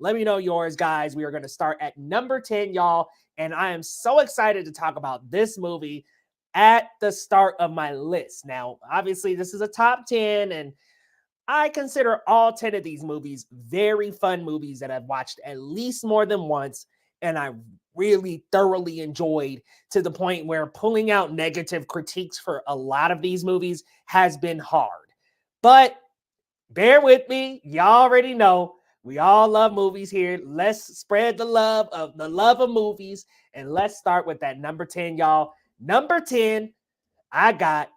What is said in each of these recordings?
Let me know yours, guys. We are going to start at number 10, y'all. And I am so excited to talk about this movie at the start of my list. Now, obviously, this is a top 10, and I consider all 10 of these movies very fun movies that I've watched at least more than once, and I really thoroughly enjoyed, to the point where pulling out negative critiques for a lot of these movies has been hard. But bear with me. Y'all already know we all love movies here. Let's spread the love of movies, and let's start with that number 10, y'all. Number 10, I got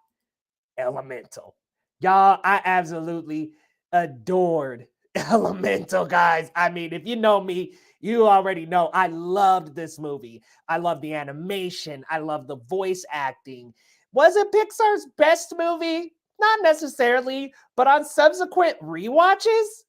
Elemental. Y'all, I absolutely adored Elemental, guys. I mean, if you know me, you already know I loved this movie. I love the animation. I love the voice acting. Was it Pixar's best movie? Not necessarily, but on subsequent rewatches,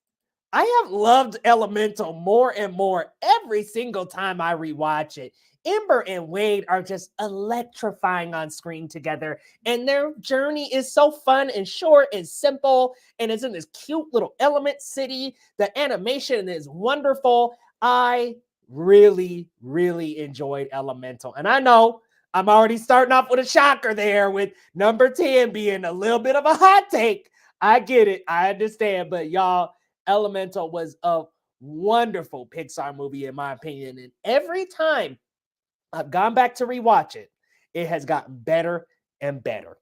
I have loved Elemental more and more every single time I rewatch it. Ember and Wade are just electrifying on screen together, and their journey is so fun and short and simple, and it's in this cute little element city. The animation is wonderful. I really, really enjoyed Elemental, and I know I'm already starting off with a shocker there with number 10 being a little bit of a hot take. I get it. I understand, but y'all, Elemental was a wonderful Pixar movie, in my opinion. And every time I've gone back to rewatch it, it has gotten better and better.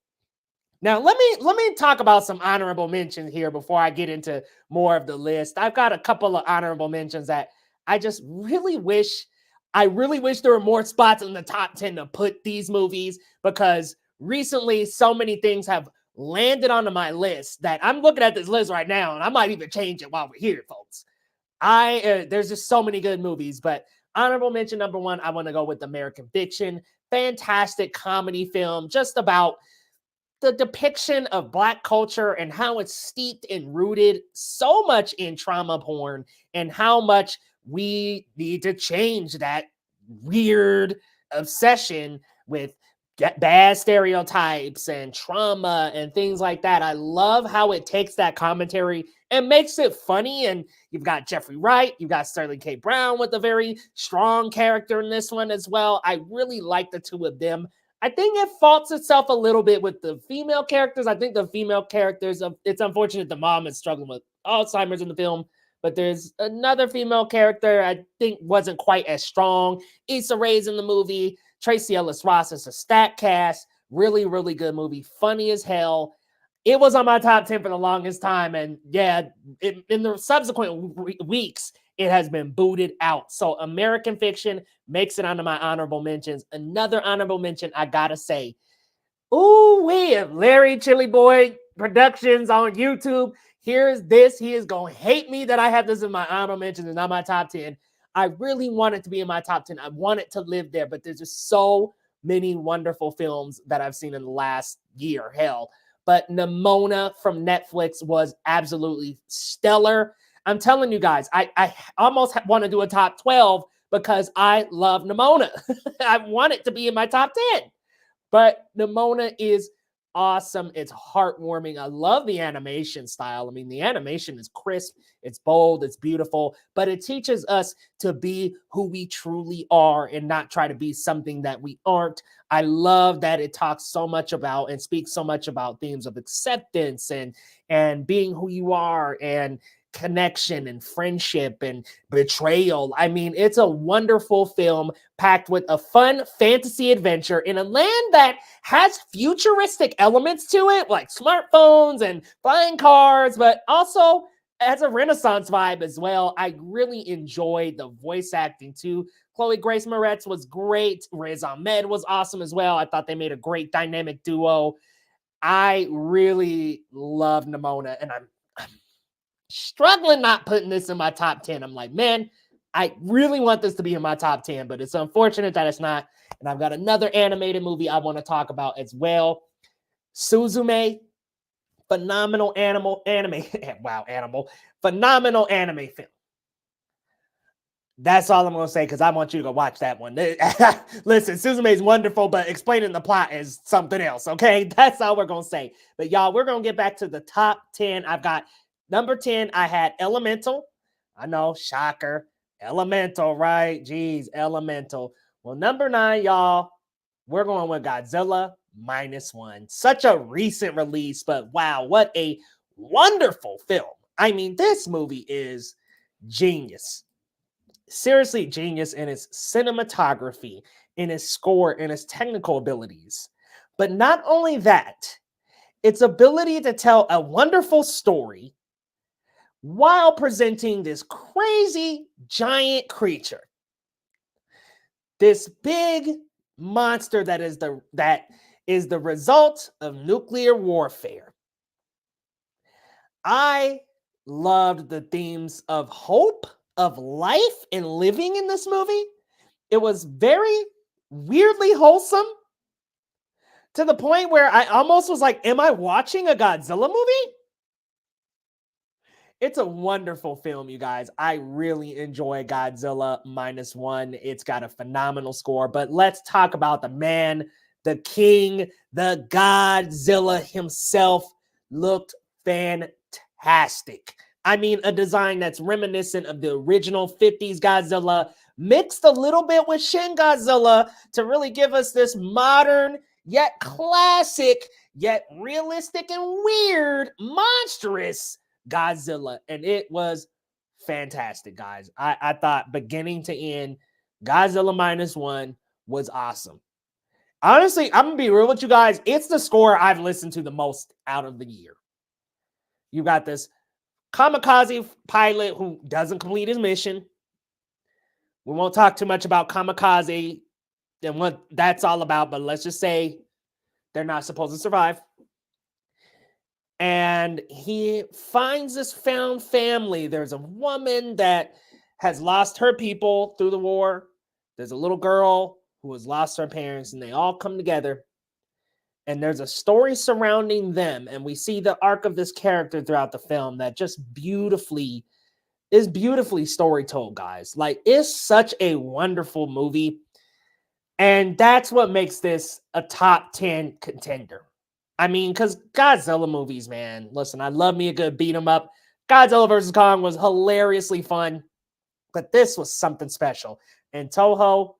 Now, let me talk about some honorable mentions here before I get into more of the list. I've got a couple of honorable mentions that I just really wish there were more spots in the top 10 to put these movies, because recently so many things have landed onto my list that I'm looking at this list right now, and I might even change it while we're here, folks. There's just so many good movies, but honorable mention number one, I want to go with American Fiction. Fantastic comedy film, just about the depiction of Black culture and how it's steeped and rooted so much in trauma porn, and how much we need to change that weird obsession with bad stereotypes and trauma and things like that. I love how it takes that commentary and makes it funny. And you've got Jeffrey Wright, you've got Sterling K. Brown with a very strong character in this one as well. I really like the two of them. I think it faults itself a little bit with the female characters. I think the female characters, it's unfortunate the mom is struggling with Alzheimer's in the film, but there's another female character I think wasn't quite as strong. Issa Rae's in the movie. Tracy Ellis Ross is a stat cast. Really, really good movie. Funny as hell. It was on my top 10 for the longest time. And yeah, in the subsequent weeks, it has been booted out. So American Fiction makes it onto my honorable mentions. Another honorable mention, I gotta say, we have Larry Chili Boy Productions on YouTube. Here's this. He is going to hate me that I have this in my honorable mentions and not my top 10. I really want it to be in my top 10. I want it to live there, but there's just so many wonderful films that I've seen in the last year. Hell, but Nimona from Netflix was absolutely stellar. I'm telling you guys, I almost want to do a top 12 because I love Nimona. I want it to be in my top 10. But Nimona is awesome. It's heartwarming. I love the animation style. I mean, the animation is crisp, it's bold, it's beautiful, but it teaches us to be who we truly are and not try to be something that we aren't. I love that it talks so much about and speaks so much about themes of acceptance and being who you are, and connection and friendship and betrayal. I mean, it's a wonderful film packed with a fun fantasy adventure in a land that has futuristic elements to it, like smartphones and flying cars, but also has a Renaissance vibe as well. I really enjoyed the voice acting too. Chloe Grace Moretz was great. Riz Ahmed was awesome as well. I thought they made a great dynamic duo. I really love Nimona, and I'm struggling not putting this in my top 10. I'm like, man, I really want this to be in my top 10, but it's unfortunate that it's not. And I've got another animated movie I want to talk about as well. Suzume, phenomenal phenomenal anime film. That's all I'm going to say, because I want you to go watch that one. Listen, Suzume is wonderful, but explaining the plot is something else, okay? That's all we're going to say. But y'all, we're going to get back to the top 10. I've got number 10, I had Elemental. I know, shocker. Elemental, right? Jeez, Elemental. Well, number 9, y'all, we're going with Godzilla -1. Such a recent release, but wow, what a wonderful film. I mean, this movie is genius. Seriously genius in its cinematography, in its score, in its technical abilities. But not only that, its ability to tell a wonderful story while presenting this crazy giant creature. This big monster that is the result of nuclear warfare. I loved the themes of hope, of life, and living in this movie. It was very weirdly wholesome to the point where I almost was like, am I watching a Godzilla movie? It's a wonderful film, you guys. I really enjoy Godzilla -1. It's got a phenomenal score, but let's talk about the man, the king, the Godzilla himself. Looked fantastic. I mean, a design that's reminiscent of the original 50s Godzilla, mixed a little bit with Shin Godzilla to really give us this modern, yet classic, yet realistic and weird, monstrous Godzilla. And it was fantastic, guys. I thought beginning to end, Godzilla -1 was awesome. Honestly, I'm going to be real with you guys. It's the score I've listened to the most out of the year. You got this kamikaze pilot who doesn't complete his mission. We won't talk too much about kamikaze and what that's all about, but let's just say they're not supposed to survive. And he finds this found family. There's a woman that has lost her people through the war. There's a little girl who has lost her parents, and they all come together. And there's a story surrounding them. And we see the arc of this character throughout the film that just is beautifully story told, guys. Like, it's such a wonderful movie. And that's what makes this a top 10 contender. I mean, because Godzilla movies, man. Listen, I love me a good beat 'em up. Godzilla vs. Kong was hilariously fun, but this was something special. And Toho,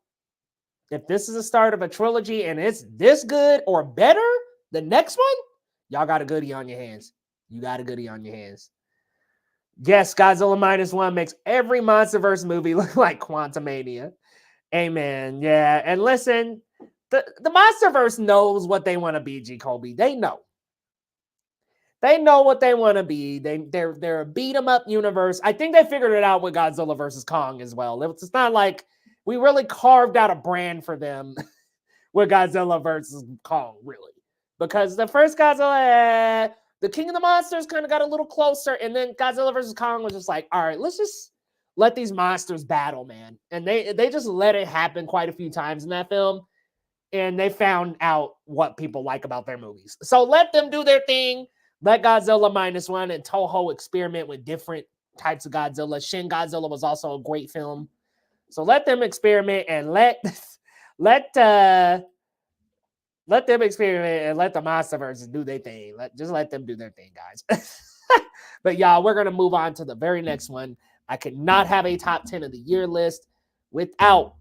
if this is the start of a trilogy and it's this good or better, the next one, y'all got a goodie on your hands. You got a goodie on your hands. Yes, Godzilla -1 makes every MonsterVerse movie look like Quantumania. Amen. Yeah. And listen, the MonsterVerse knows what they want to be, G. Colby. They know. They know what they want to be. They're a beat 'em up universe. I think they figured it out with Godzilla versus Kong as well. It's not like we really carved out a brand for them with Godzilla versus Kong, really. Because the first Godzilla, the King of the Monsters kind of got a little closer, and then Godzilla versus Kong was just like, all right, let's just let these monsters battle, man. And they just let it happen quite a few times in that film, and they found out what people like about their movies. So let them do their thing. Let Godzilla -1 and Toho experiment with different types of Godzilla. Shin Godzilla was also a great film. So let them experiment and let them experiment and let the MonsterVerse do their thing. Just let them do their thing, guys. But y'all, we're going to move on to the very next one. I could not have a top 10 of the year list without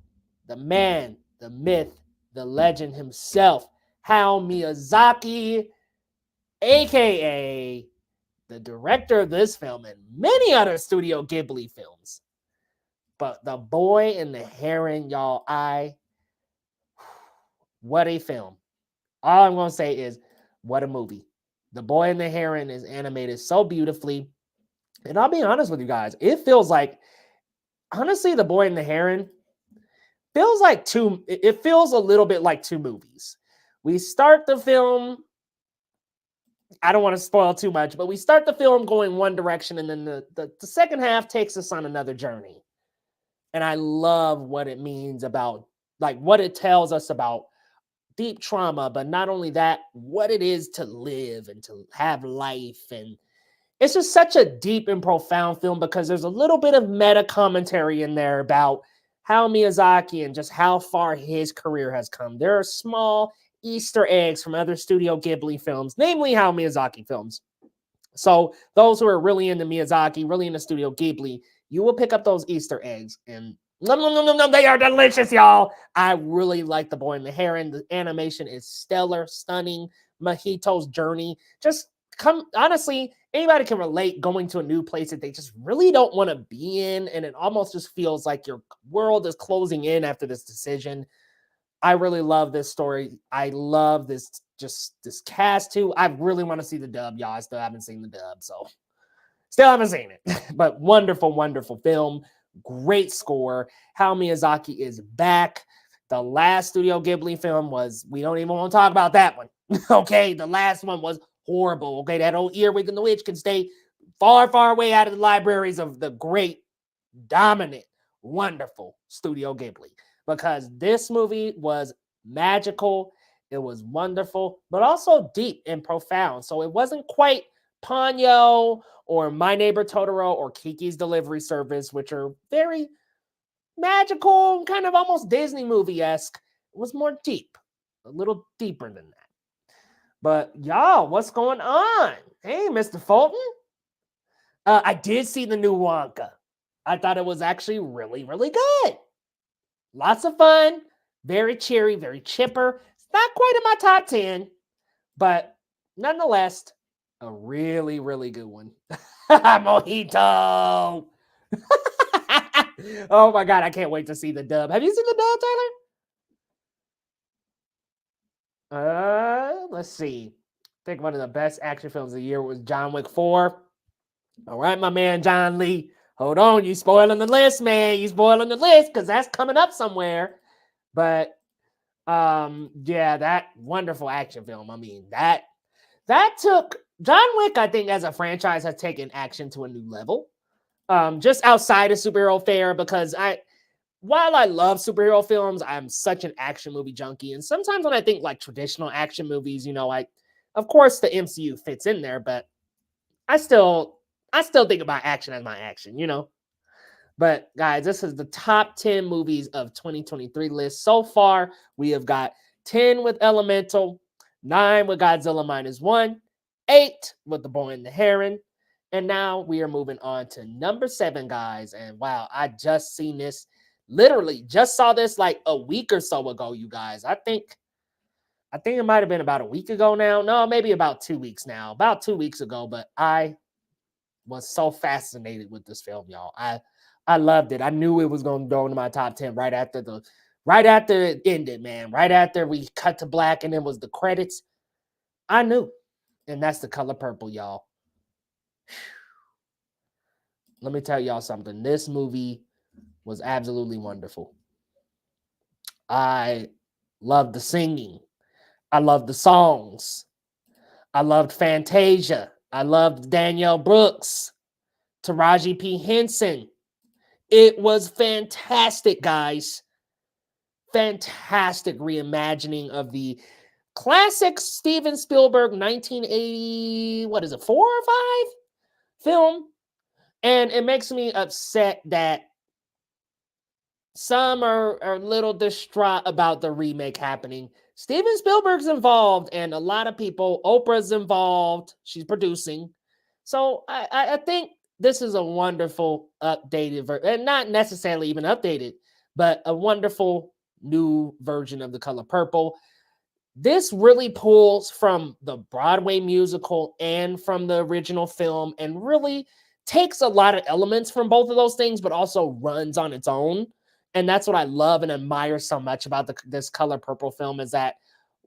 the man, the myth, the legend himself, Hayao Miyazaki, aka the director of this film and many other Studio Ghibli films. But The Boy and the Heron, y'all, what a film. All I'm going to say is, what a movie. The Boy and the Heron is animated so beautifully. And I'll be honest with you guys, it feels like, honestly, The Boy and the Heron feels a little bit like two movies. We start the film, I don't want to spoil too much, but we start the film going one direction, and then the second half takes us on another journey. And I love what it means about, like, what it tells us about deep trauma, but not only that, what it is to live and to have life. And it's just such a deep and profound film because there's a little bit of meta commentary in there about how Miyazaki and just how far his career has come. There are small Easter eggs from other Studio Ghibli films, namely Hayao Miyazaki films. So those who are really into Miyazaki, really into Studio Ghibli, you will pick up those Easter eggs and nom, nom, nom, nom, nom, they are delicious, y'all. I really like The Boy and the Heron. The animation is stellar, stunning. Mahito's journey. Just honestly, anybody can relate going to a new place that they just really don't want to be in. And it almost just feels like your world is closing in after this decision. I really love this story. I love this cast too. I really want to see the dub, y'all. I still haven't seen the dub, so still haven't seen it. But wonderful, wonderful film. Great score. Hayao Miyazaki is back. The last Studio Ghibli film was, we don't even want to talk about that one. Okay, the last one was horrible. Okay, that old Earwig and the Witch can stay far, far away out of the libraries of the great, dominant, wonderful Studio Ghibli. Because this movie was magical, it was wonderful, but also deep and profound. So it wasn't quite Ponyo or My Neighbor Totoro or Kiki's Delivery Service, which are very magical, kind of almost Disney movie-esque. It was more deep, a little deeper than that. But y'all, what's going on? Hey, Mr. Fulton. I did see the new Wonka. I thought it was actually really, really good. Lots of fun, very cheery, very chipper. It's not quite in my top 10, but nonetheless, a really, really good one. Mojito. Oh my God, I can't wait to see the dub. Have you seen the dub, Tyler? Let's see. I think one of the best action films of the year was John Wick 4. All right, my man, John Lee. Hold on, you spoiling the list, man. You spoiling the list because that's coming up somewhere. But yeah, that wonderful action film. I mean, that took John Wick, I think, as a franchise, has taken action to a new level. Just outside of superhero fare, because while I love superhero films, I'm such an action movie junkie. And sometimes when I think like traditional action movies, of course the MCU fits in there, but I still think about action as my action, But guys, this is the top 10 movies of 2023 list. So far, we have got 10 with Elemental, 9 with Godzilla -1, 8 with The Boy and the Heron. And now we are moving on to number 7, guys. And wow, I just seen this. Literally just saw this like a week or so ago, you guys. I think it might have been about a week ago now. No, maybe about 2 weeks now. About 2 weeks ago, but I was so fascinated with this film, y'all. I loved it. I knew it was going to go into my top 10 right after it ended, man. Right after we cut to black and it was the credits. I knew. And that's The Color Purple, y'all. Let me tell y'all something. This movie was absolutely wonderful. I loved the singing. I loved the songs. I loved Fantasia. I loved Danielle Brooks, Taraji P. Henson. It was fantastic, guys. Fantastic reimagining of the classic Steven Spielberg 1980, 4 or 5 film. And it makes me upset that some are a little distraught about the remake happening. Steven Spielberg's involved, and a lot of people, Oprah's involved. She's producing. So I think this is a wonderful updated version, and not necessarily even updated, but a wonderful new version of The Color Purple. This really pulls from the Broadway musical and from the original film, and really takes a lot of elements from both of those things, but also runs on its own. And that's what I love and admire so much about this Color Purple film, is that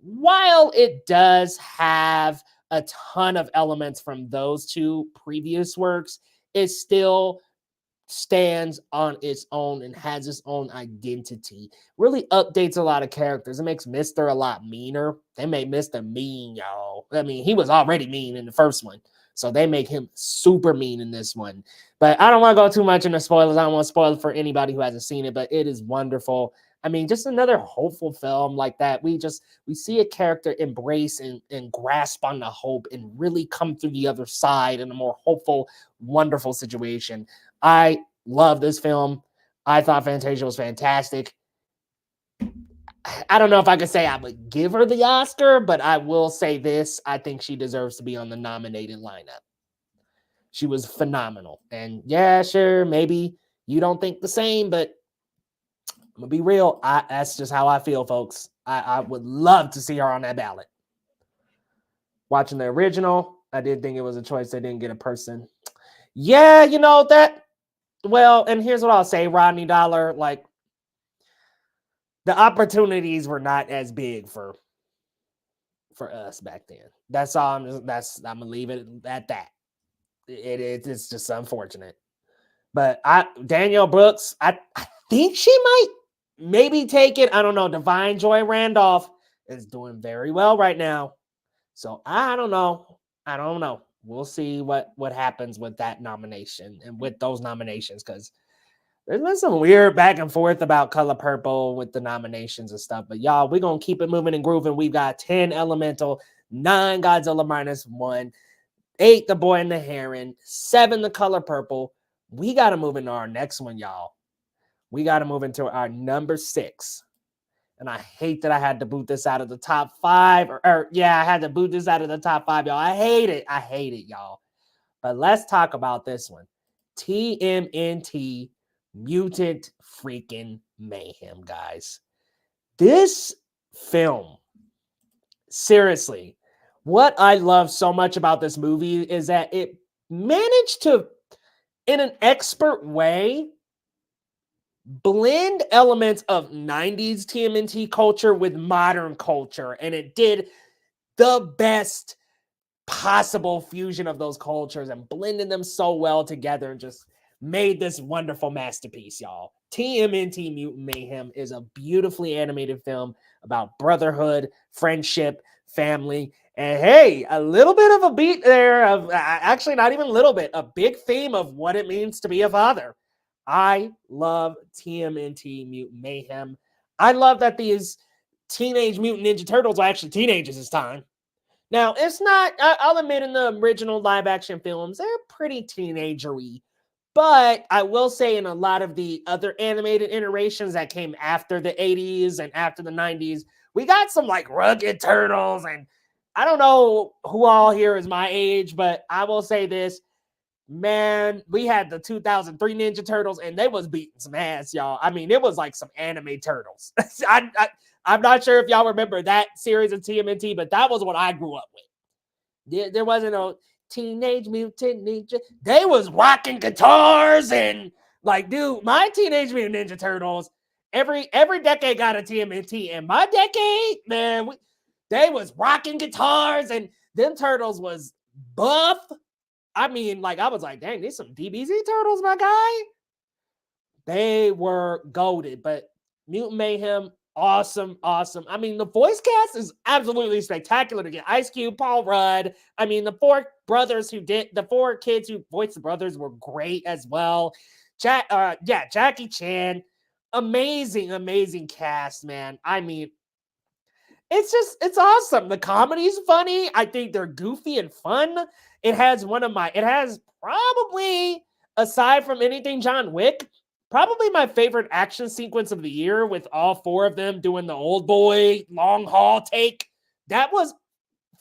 while it does have a ton of elements from those two previous works, it still stands on its own and has its own identity. Really updates a lot of characters. It makes Mr. a lot meaner. They made Mr. mean, y'all. I mean, he was already mean in the first one, so they make him super mean in this one. But I don't want to go too much into spoilers. I don't want to spoil it for anybody who hasn't seen it, but it is wonderful. I mean, just another hopeful film like that. We see a character embrace and grasp on the hope and really come through the other side in a more hopeful, wonderful situation. I love this film. I thought Fantasia was fantastic. I don't know if I could say I would give her the Oscar, but I will say this. I think she deserves to be on the nominated lineup. She was phenomenal. And yeah, sure, maybe you don't think the same, but I'm gonna be real. That's just how I feel, folks. I would love to see her on that ballot. Watching the original, I did think it was a choice. They didn't get a person. Yeah, you know that. Well, and here's what I'll say, Rodney Dollar. Like, the opportunities were not as big for us back then. That's all. I'm gonna leave it at that. It's just unfortunate. But Danielle Brooks, I think she might maybe take it. I don't know. Divine Joy Randolph is doing very well right now. So I don't know. We'll see what happens with that nomination and with those nominations, because there's been some weird back and forth about Color Purple with the nominations and stuff. But y'all, we're going to keep it moving and grooving. We've got 10 Elemental, 9 Godzilla -1, 8 The Boy and the Heron, 7 The Color Purple. We got to move into our next one, y'all. We got to move into our number 6. And I hate that I had to boot this out of the top 5. I had to boot this out of the top 5, y'all. I hate it, y'all. But let's talk about this one. TMNT Mutant freaking Mayhem, guys. This film, seriously, what I love so much about this movie is that it managed to, in an expert way, blend elements of 90s TMNT culture with modern culture. And it did the best possible fusion of those cultures and blended them so well together and just made this wonderful masterpiece, y'all. TMNT Mutant Mayhem is a beautifully animated film about brotherhood, friendship, family, and hey, a little bit of a beat there of actually not even a little bit, a big theme of what it means to be a father. I love TMNT Mutant Mayhem. I love that these Teenage Mutant Ninja Turtles are actually teenagers this time. Now, it's not, I'll admit, in the original live action films, they're pretty teenagery. But I will say in a lot of the other animated iterations that came after the 80s and after the 90s, we got some like rugged turtles. And I don't know who all here is my age, but I will say this. Man, we had the 2003 Ninja Turtles, and they was beating some ass, y'all. I mean, it was like some anime turtles. I'm not sure if y'all remember that series of TMNT, but that was what I grew up with. There wasn't no Teenage Mutant Ninja. They was rocking guitars and like, dude, my Teenage Mutant Ninja Turtles, every decade got a TMNT, and my decade, man, they was rocking guitars, and them turtles was buff. I mean, like, I was like, dang, these some DBZ turtles, my guy. They were goated, but Mutant Mayhem, awesome. I mean, the voice cast is absolutely spectacular to get Ice Cube, Paul Rudd. I mean, the 4 kids who voiced the brothers were great as well. Jackie Chan, amazing cast, man. I mean, it's awesome. The comedy's funny. I think they're goofy and fun. It has probably, aside from anything John Wick, probably my favorite action sequence of the year, with all 4 of them doing the old boy long haul take. That was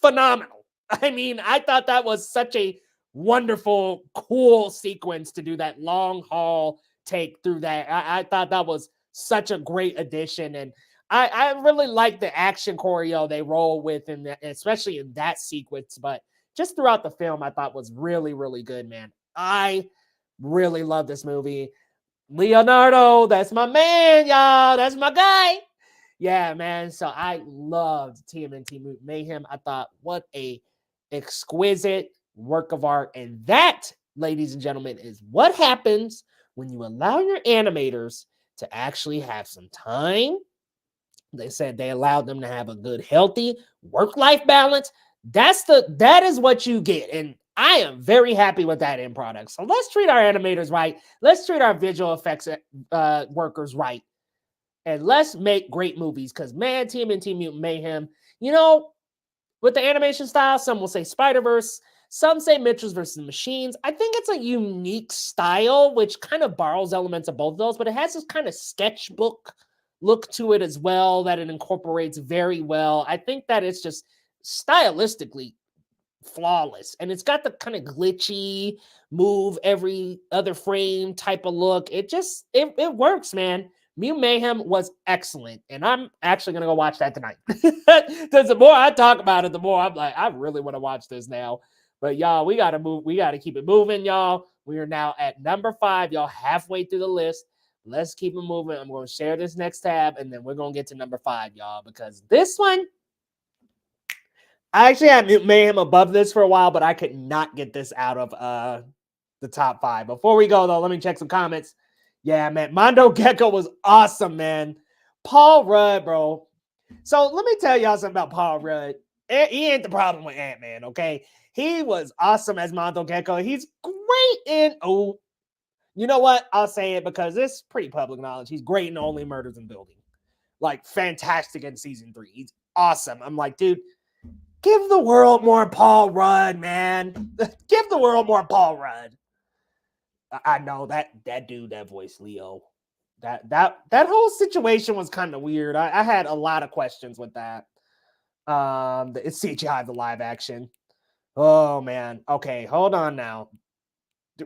phenomenal. I mean, I thought that was such a wonderful, cool sequence to do that long haul take through that. I thought that was such a great addition. And I really like the action choreo they roll with, especially in that sequence. But just throughout the film, I thought was really, really good, man. I really love this movie. Leonardo, that's my man, y'all. That's my guy. Yeah, man. So I loved TMNT Mayhem. I thought, what a exquisite work of art. And that, ladies and gentlemen, is what happens when you allow your animators to actually have some time. They said they allowed them to have a good, healthy work-life balance. That is what you get. And I am very happy with that end product. So let's treat our animators right. Let's treat our visual effects workers right. And let's make great movies. Because, man, TMNT Mutant Mayhem, you know, with the animation style, some will say Spider-Verse. Some say Mitchell's versus the Machines. I think it's a unique style, which kind of borrows elements of both of those. But it has this kind of sketchbook look to it as well that it incorporates very well. I think that it's just stylistically flawless. And it's got the kind of glitchy move every other frame type of look. It works, man. Mutant Mayhem was excellent. And I'm actually going to go watch that tonight. Because the more I talk about it, the more I'm like, I really want to watch this now. But y'all, we got to move. We got to keep it moving, y'all. We are now at number 5, y'all, halfway through the list. Let's keep it moving. I'm going to share this next tab, and then we're going to get to number 5, y'all, because this one, I actually had Mutant Mayhem above this for a while, but I could not get this out of the top 5. Before we go, though, let me check some comments. Yeah, man, Mondo Gecko was awesome, man. Paul Rudd, bro. So let me tell y'all something about Paul Rudd. He ain't the problem with Ant-Man, okay? He was awesome as Mondo Gecko. He's great in... Oh, you know what? I'll say it because it's pretty public knowledge. He's great in Only Murders in Building. Like, fantastic in season 3. He's awesome. I'm like, dude, give the world more Paul Rudd, man. Give the world more Paul Rudd. I know that dude, that voice, Leo. That whole situation was kind of weird. I had a lot of questions with that. It's CGI, the live action. Oh, man. Okay, hold on now.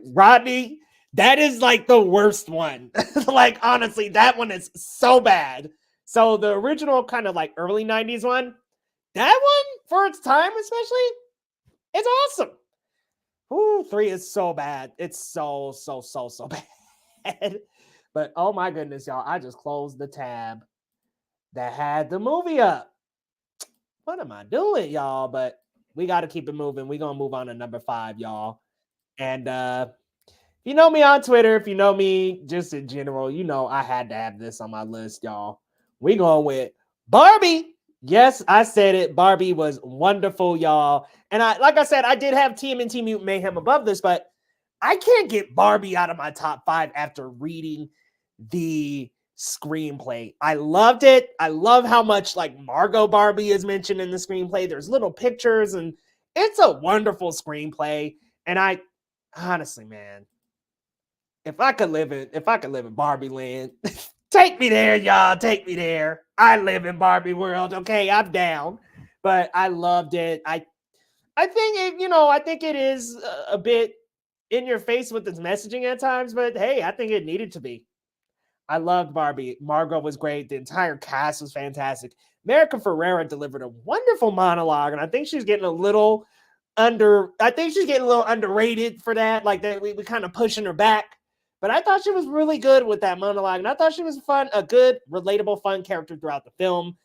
Rodney, that is like the worst one. Like, honestly, that one is so bad. So the original kind of like early 90s one, that one, for its time especially, it's awesome. Ooh, 3 is so bad. It's so bad. But oh my goodness, y'all, I just closed the tab that had the movie up. What am I doing, y'all? But we got to keep it moving. We're going to move on to number 5, y'all. And if you know me on Twitter, if you know me just in general, you know I had to have this on my list, y'all. We going with Barbie. Yes, I said it. Barbie was wonderful, y'all. And like I said, I did have TMNT Mutant Mayhem above this, but I can't get Barbie out of my top 5 after reading the screenplay. I loved it. I love how much like Margot Barbie is mentioned in the screenplay. There's little pictures and it's a wonderful screenplay. And I honestly, man, if I could live in Barbie land, take me there, y'all. Take me there. I live in Barbie world. Okay, I'm down. But I loved it. I think I think it is a bit in your face with its messaging at times, but hey, I think it needed to be. I loved Barbie. Margot was great. The entire cast was fantastic. America Ferrera delivered a wonderful monologue, and I think she's getting a little underrated for that. Like that, we kind of pushing her back. But I thought she was really good with that monologue, and I thought she was a good, relatable, fun character throughout the film.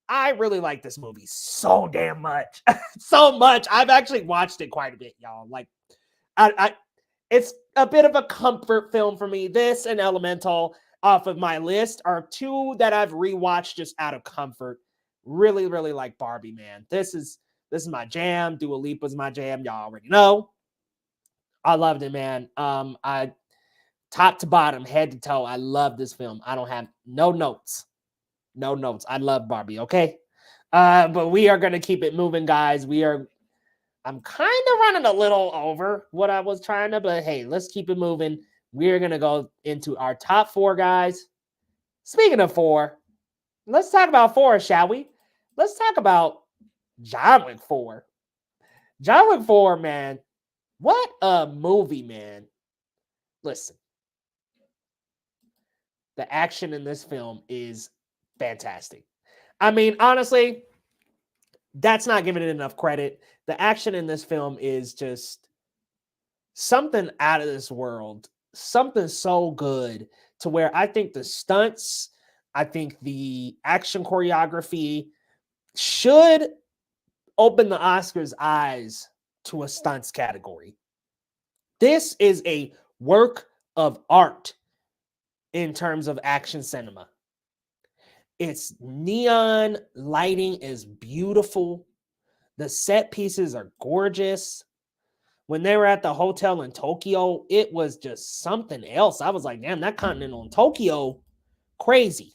I really like this movie so damn much. So much. I've actually watched it quite a bit, y'all. Like, it's a bit of a comfort film for me. This and Elemental off of my list are 2 that I've rewatched just out of comfort. Really, really like Barbie, man. This is my jam. Dua Lipa's my jam. Y'all already know. I loved it, man. I top to bottom, head to toe, I love this film. I don't have no notes. No notes. I love Barbie, okay? But we are going to keep it moving, guys. I'm kind of running a little over what I was trying to, but hey, let's keep it moving. We're going to go into our top 4, guys. Speaking of 4, let's talk about 4, shall we? Let's talk about John Wick 4. John Wick 4, man. What a movie, man. Listen. The action in this film is fantastic. I mean, honestly, that's not giving it enough credit. The action in this film is just something out of this world. Something so good to where I think the stunts, I think the action choreography should open the Oscars' eyes to a stunts category. This is a work of art in terms of action cinema. Its neon lighting is beautiful. The set pieces are gorgeous. When they were at the hotel in Tokyo, it was just something else. I was like, damn, that continental in Tokyo, crazy.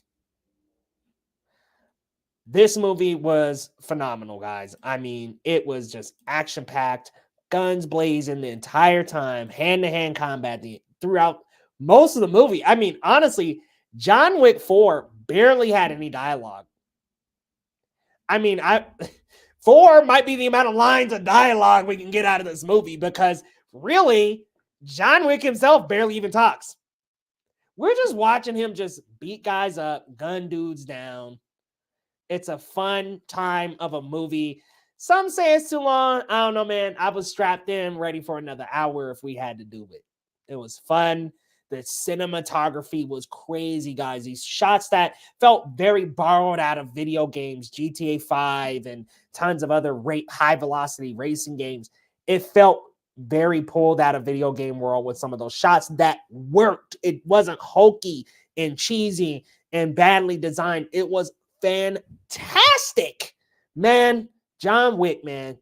This movie was phenomenal, guys. I mean, it was just action-packed, guns blazing the entire time, hand-to-hand combat throughout most of the movie. I mean, honestly, John Wick 4 barely had any dialogue. I mean, 4 might be the amount of lines of dialogue we can get out of this movie, because really, John Wick himself barely even talks. We're just watching him just beat guys up, gun dudes down. It's a fun time of a movie. Some say it's too long. I don't know, man. I was strapped in, ready for another hour if we had to do it. It was fun. The cinematography was crazy, guys. These shots that felt very borrowed out of video games, GTA 5 and tons of other high-velocity racing games. It felt very pulled out of video game world with some of those shots that worked. It wasn't hokey and cheesy and badly designed. It was fantastic, man. John Wick, man.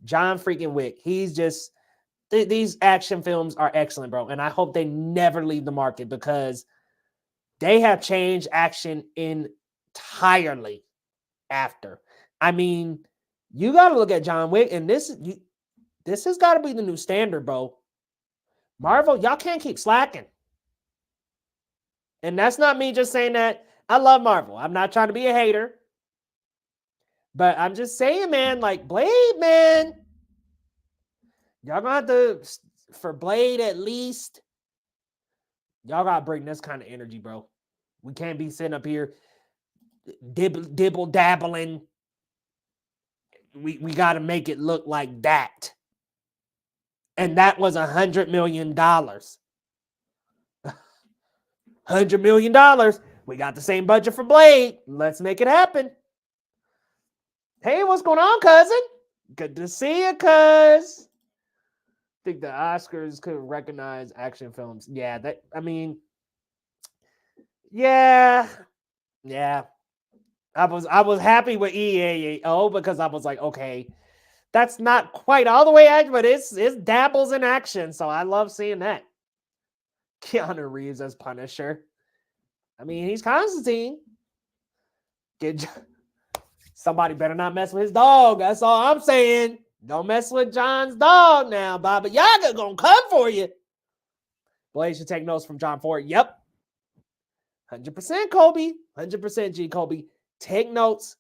John freaking Wick. He's just, these action films are excellent, bro. And I hope they never leave the market, because they have changed action entirely after. I mean, you got to look at John Wick, and this has got to be the new standard, bro. Marvel, y'all can't keep slacking. And that's not me just saying that. I love Marvel. I'm not trying to be a hater. But I'm just saying, man, like Blade, man. Y'all gonna have to, for Blade at least, y'all gotta bring this kind of energy, bro. We can't be sitting up here dibble dabbling. We gotta make it look like that. And that was $100 million. $100 million. We got the same budget for Blade. Let's make it happen. Hey, what's going on, cousin? Good to see you, cuz. I think the Oscars could recognize action films. Yeah, yeah. I was happy with EAO, because I was like, okay, that's not quite all the way action, but it's dabbles in action, so I love seeing that. Keanu Reeves as Punisher. I mean, he's Constantine. Somebody better not mess with his dog. That's all I'm saying. Don't mess with John's dog now, Baba Yaga gonna come for you. Blade should take notes from John Ford. Yep. 100% Kobe. 100% G Kobe. Take notes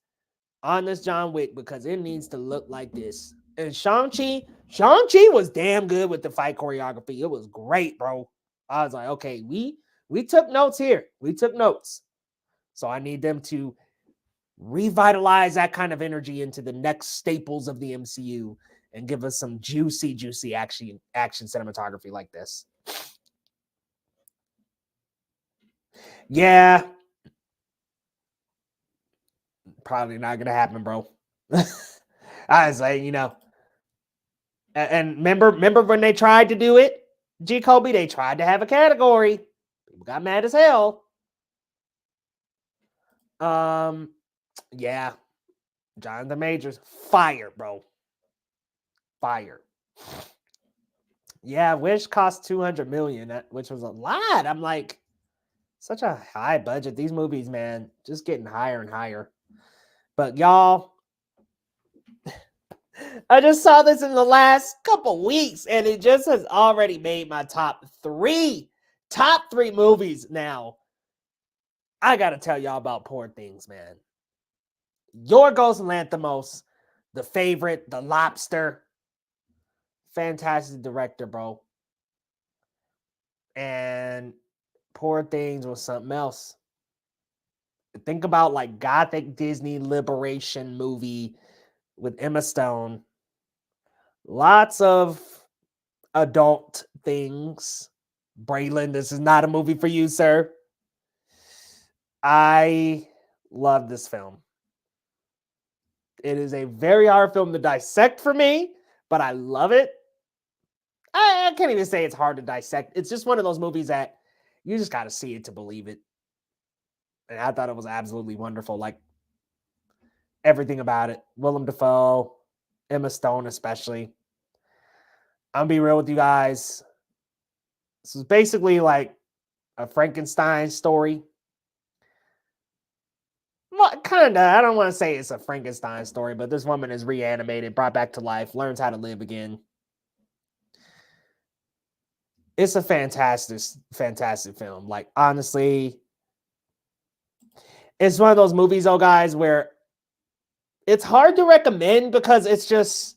on this John Wick, because it needs to look like this. And Shang-Chi was damn good with the fight choreography. It was great, bro. I was like, okay, we took notes here. We took notes. So I need them to revitalize that kind of energy into the next staples of the MCU and give us some juicy action cinematography like this. Yeah. Probably not going to happen, bro. I was like, and remember when they tried to do it, G Kobe, they tried to have a category. People got mad as hell. Yeah. Jonathan Majors, fire, bro. Fire. Yeah, Wish cost $200 million, which was a lot. I'm like, such a high budget. These movies, man, just getting higher and higher. But y'all, I just saw this in the last couple weeks, and it just has already made my top three movies now. I gotta tell y'all about Poor Things, man. Yorgos Lanthimos, The Favorite, The Lobster. Fantastic director, bro. And Poor Things was something else. Think about like gothic Disney liberation movie with Emma Stone. Lots of adult things. Braylon, this is not a movie for you, sir. I love this film. It is a very hard film to dissect for me, but I love it. I can't even say it's hard to dissect. It's just one of those movies that you just got to see it to believe it. And I thought it was absolutely wonderful. Like everything about it. Willem Dafoe, Emma Stone especially. I'm going to be real with you guys. This is basically like a Frankenstein story. Well, kind of. I don't want to say it's a Frankenstein story, but this woman is reanimated, brought back to life, learns how to live again. It's a fantastic film. Like, honestly, it's one of those movies, though, guys, where it's hard to recommend because it's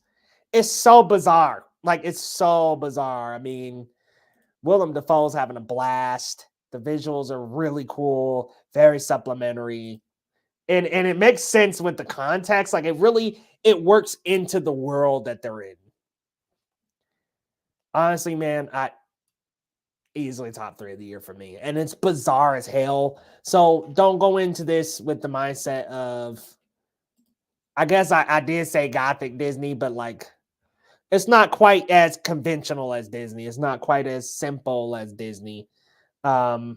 so bizarre. Like, it's so bizarre. I mean, Willem Dafoe's having a blast. The visuals are really cool, very supplementary. And it makes sense with the context. Like, it works into the world that they're in. Honestly, man, I easily top 3 of the year for me. And it's bizarre as hell. So don't go into this with the mindset of, I guess I did say gothic Disney, but like, it's not quite as conventional as Disney. It's not quite as simple as Disney. Oh,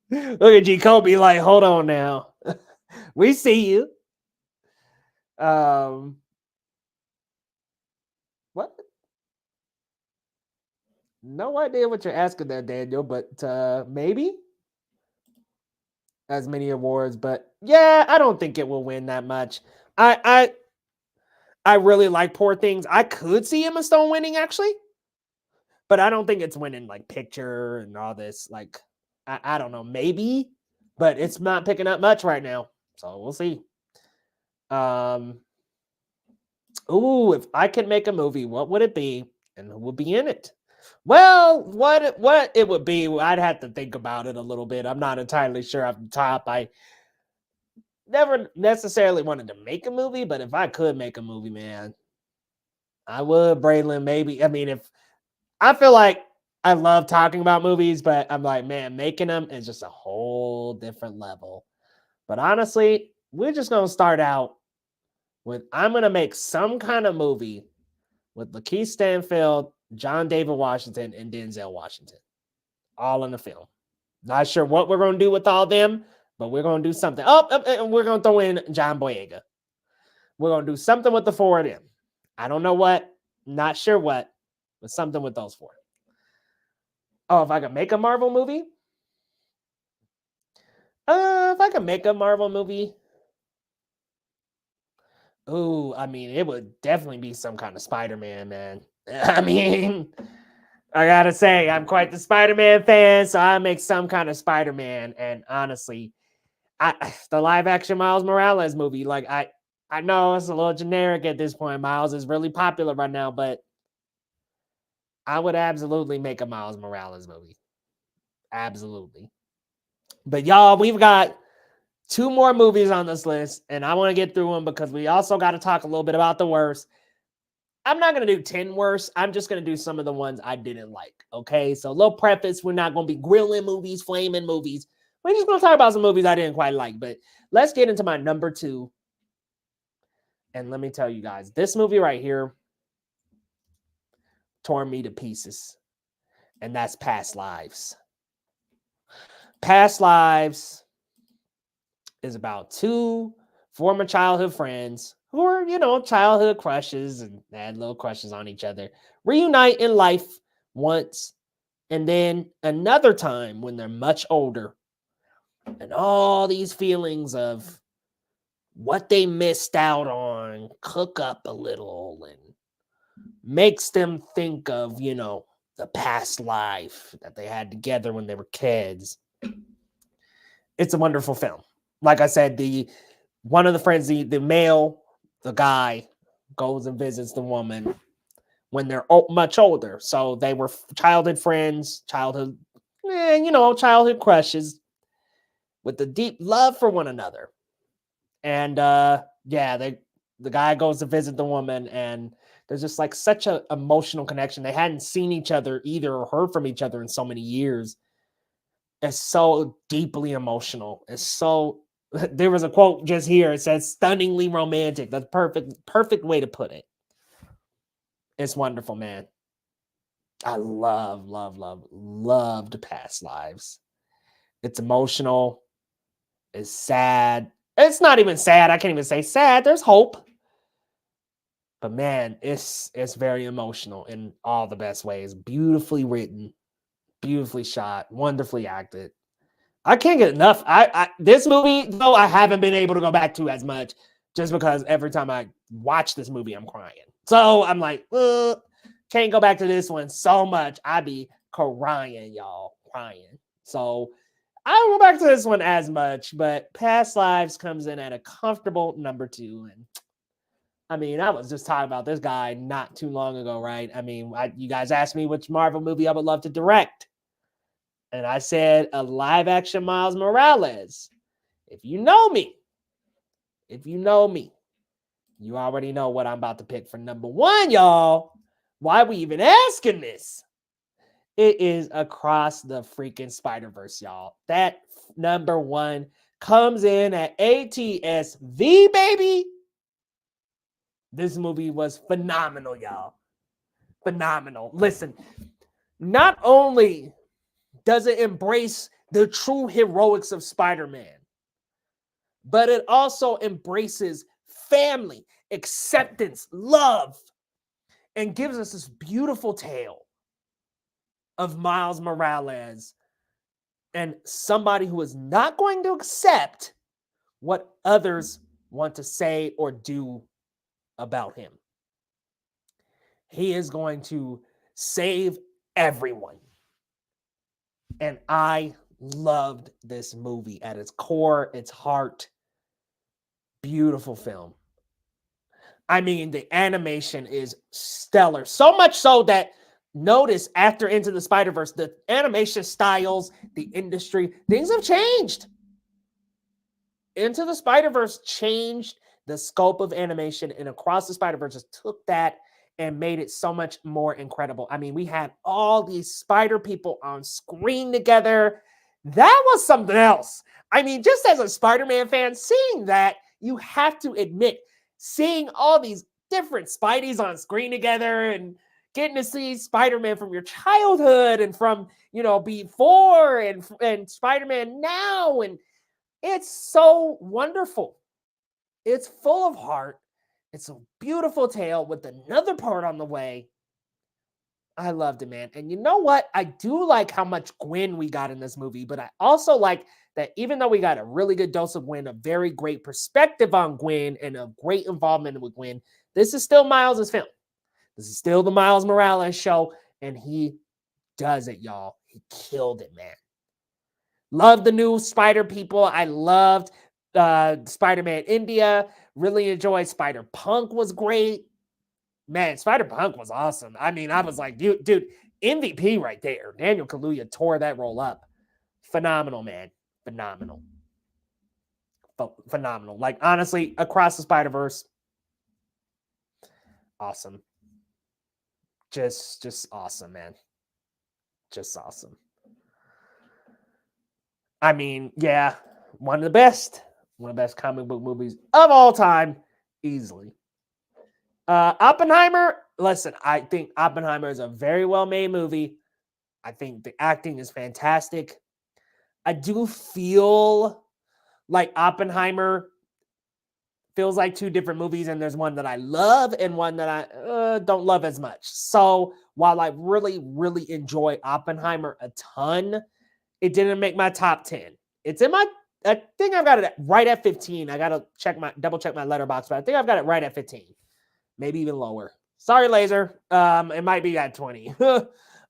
look at G. Kobe like, hold on now. We see you. What? No idea what you're asking there, Daniel, but maybe as many awards. But yeah, I don't think it will win that much. I really like Poor Things. I could see Emma Stone winning actually, but I don't think it's winning like picture and all this. Like, I don't know, maybe, but it's not picking up much right now. So we'll see. Ooh, if I could make a movie, what would it be? And who would be in it? Well, what it would be, I'd have to think about it a little bit. I'm not entirely sure off the top. I never necessarily wanted to make a movie, but if I could make a movie, man, I would. Braylon, maybe. I mean, if I feel like I love talking about movies, but I'm like, man, making them is just a whole different level. But honestly, we're just gonna start out with I'm gonna make some kind of movie with Lakeith Stanfield, John David Washington, and Denzel Washington, all in the film. Not sure what we're gonna do with all them, but we're gonna do something. And we're gonna throw in John Boyega. We're gonna do something with the 4 of them. I don't know what, not sure what, but something with those 4. Oh, if I could make a Marvel movie? If I could make a Marvel movie, ooh, I mean, it would definitely be some kind of Spider-Man, man. I mean, I gotta say, I'm quite the Spider-Man fan, so I make some kind of Spider-Man. And honestly, the live-action Miles Morales movie, like I know it's a little generic at this point. Miles is really popular right now, but I would absolutely make a Miles Morales movie. Absolutely. But y'all, we've got 2 more movies on this list, and I want to get through them because we also got to talk a little bit about the worst. I'm not going to do 10 worst. I'm just going to do some of the ones I didn't like. Okay. So, a little preface, we're not going to be grilling movies, flaming movies. We're just going to talk about some movies I didn't quite like. But let's get into my number 2. And let me tell you guys, this movie right here tore me to pieces. And that's Past Lives. Past Lives is about 2 former childhood friends who are, childhood crushes and had little crushes on each other, reunite in life once, and then another time when they're much older, and all these feelings of what they missed out on cook up a little and makes them think of, the past life that they had together when they were kids. It's a wonderful film. Like I said, one of the friends, the male, the guy, goes and visits the woman when they're much older. So they were childhood friends, childhood crushes with a deep love for one another. And the guy goes to visit the woman, and there's just like such an emotional connection. They hadn't seen each other either or heard from each other in so many years. It's so deeply emotional. It's so there was a quote just here. It says stunningly romantic. That's perfect way to put it. It's wonderful, man. I loved Past Lives. It's emotional. It's sad. It's not even sad. I can't even say sad. There's hope. But man, it's very emotional in all the best ways. Beautifully written, beautifully shot, wonderfully acted. I can't get enough. This movie, though, I haven't been able to go back to as much just because every time I watch this movie, I'm crying. So I'm like, can't go back to this one so much. I be crying, y'all. Crying. So I don't go back to this one as much, but Past Lives comes in at a comfortable number 2. And I mean, I was just talking about this guy not too long ago, right? I mean, you guys asked me which Marvel movie I would love to direct. And I said a live action Miles Morales. If you know me, you already know what I'm about to pick for number 1, y'all. Why are we even asking this? It is Across the freaking Spider-Verse, y'all. That number 1 comes in at ATSV, baby. This movie was phenomenal, y'all. Phenomenal. Listen, not only does it embrace the true heroics of Spider-Man, but it also embraces family, acceptance, love, and gives us this beautiful tale of Miles Morales and somebody who is not going to accept what others want to say or do about him. He is going to save everyone. And I loved this movie at its core, its heart. Beautiful film. I mean, the animation is stellar. So much so that, notice, after Into the Spider-Verse, the animation styles, the industry, things have changed. Into the Spider-Verse changed the scope of animation, and Across the Spider-Verse just took that and made it so much more incredible. I mean, we had all these spider people on screen together. That was something else. I mean, just as a Spider-Man fan, seeing that, you have to admit, seeing all these different Spideys on screen together and getting to see Spider-Man from your childhood and from, before and Spider-Man now. And it's so wonderful. It's full of heart. It's a beautiful tale with another part on the way. I loved it, man. And you know what? I do like how much Gwen we got in this movie, but I also like that even though we got a really good dose of Gwen, a very great perspective on Gwen, and a great involvement with Gwen, this is still Miles' film. This is still the Miles Morales show, and he does it, y'all. He killed it, man. Love the new Spider people. I loved Spider-Man India. Really enjoyed Spider-Punk was great. Man, Spider-Punk was awesome. I mean, I was like, dude, MVP right there. Daniel Kaluuya tore that role up. Phenomenal, man. Phenomenal. Phenomenal. Like, honestly, Across the Spider-Verse, awesome. Just awesome, man. Just awesome. I mean, yeah, one of the best comic book movies of all time, easily. Oppenheimer, listen, I think Oppenheimer is a very well-made movie. I think the acting is fantastic. I do feel like Oppenheimer feels like 2 different movies, and there's one that I love and one that I don't love as much. So while I really, really enjoy Oppenheimer a ton, it didn't make my top 10. It's in my, I think I've got it right at 15. I got to double check my letterbox, but I think I've got it right at 15. Maybe even lower. Sorry, Laser. It might be at 20.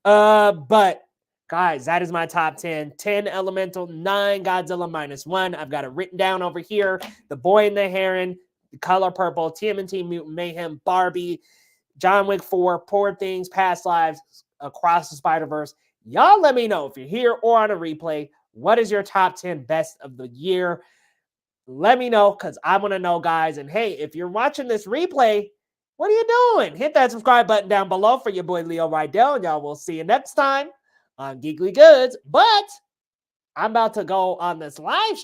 But guys, that is my top 10. 10 Elemental, 9 Godzilla -1. I've got it written down over here. The Boy and the Heron, The Color Purple, TMNT Mutant Mayhem, Barbie, John Wick 4, Poor Things, Past Lives, Across the Spider-Verse. Y'all let me know if you're here or on a replay. What is your top 10 best of the year? Let me know, because I want to know, guys. And hey, if you're watching this replay, what are you doing? Hit that subscribe button down below for your boy Leo Rydell, and y'all will see you next time on Geekly Goods. But I'm about to go on this live stream.